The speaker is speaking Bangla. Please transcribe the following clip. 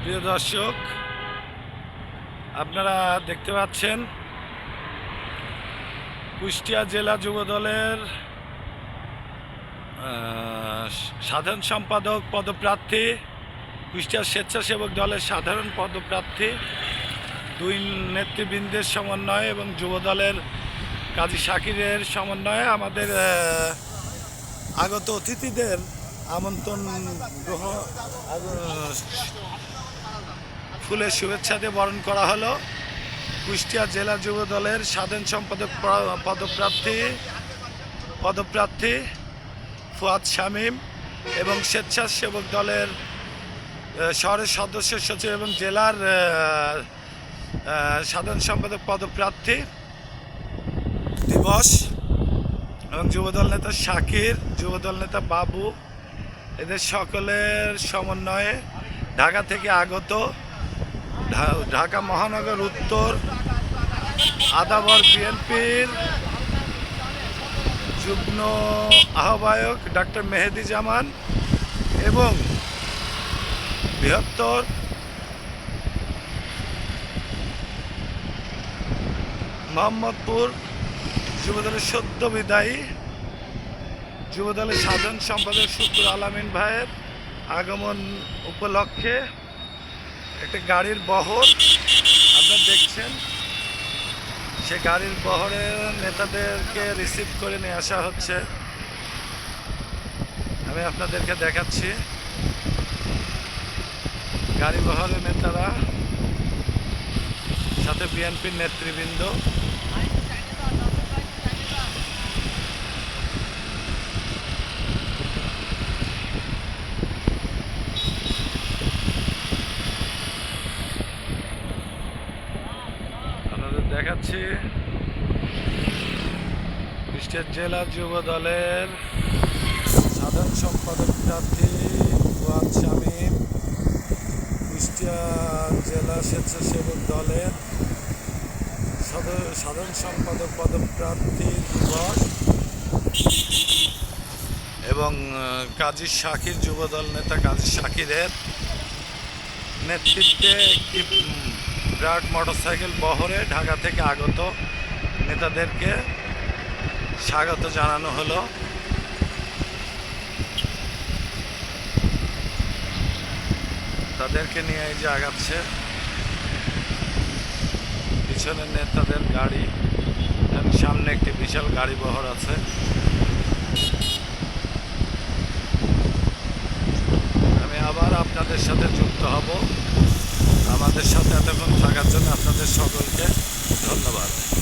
প্রিয় দর্শক, আপনারা দেখতে পাচ্ছেন কুষ্টিয়া জেলা যুবদলের সাধারণ সম্পাদক পদপ্রার্থী, কুষ্টিয়া স্বেচ্ছাসেবক দলের সাধারণ পদপ্রার্থী দুই নেতৃবৃন্দের সমন্বয়ে এবং যুবদলের কাজী শাকিরের সমন্বয়ে আমাদের আগত অতিথিদের আমন্ত্রণ গ্রহণ ফুলের শুভেচ্ছা দিয়ে বরণ করা হলো। কুষ্টিয়া জেলা যুব দলের সাধারণ সম্পাদক পদপ্রার্থী ফুয়াদ শামীম এবং স্বেচ্ছাসেবক দলের শহরের সদস্য সচিব এবং জেলার সাধারণ সম্পাদক পদপ্রার্থী দিবস এবং যুবদল নেতা শাকির, যুবদল নেতা বাবু, এদের সকলের সমন্বয়ে ঢাকা থেকে আগত ঢাকা মহানগর উত্তর আদাবর বিএনপির যুগ্ম আহ্বায়ক ডক্টর মেহেদি জামান এবং বৃহত্তর মোহাম্মদপুর যুবদলের সদ্য বিদায়ী যুবদলের সাধারণ সম্পাদক শুকুর আলামিন ভাইয়ের আগমন উপলক্ষে একটা গাড়ির বহর আপনারা দেখছেন। সে গাড়ির বহরের নেতাদেরকে রিসিভ করে নিয়ে আসা হচ্ছে। আমি আপনাদেরকে দেখাচ্ছি গাড়ি বহরের নেতারা, সাথে বিএনপির নেতৃবৃন্দ। দেখাচ্ছি কুষ্টিয়া জেলা যুব দলের সাধারণ সম্পাদক প্রার্থী ফুয়াদ শামীম, কুষ্টিয়া জেলা স্বেচ্ছাসেবক দলের সাধারণ সম্পাদক পদপ্রার্থী দিবস এবং কাজী শাকির, যুবদল নেতা কাজী শাকিরের নেতৃত্বে একটি বিরাট মোটরসাইকেল বহরে ঢাকা থেকে আগত নেতাদেরকে স্বাগত জানানো হলো। তাদেরকে নিয়ে এই যে আগাচ্ছে পিছনের নেতাদের গাড়ি এবং সামনে একটি বিশাল গাড়ি বহর আছে। আমি আবার আপনাদের সাথে যুক্ত হব। আমাদের সাথে এতক্ষণ থাকার জন্য আপনাদের সকলকে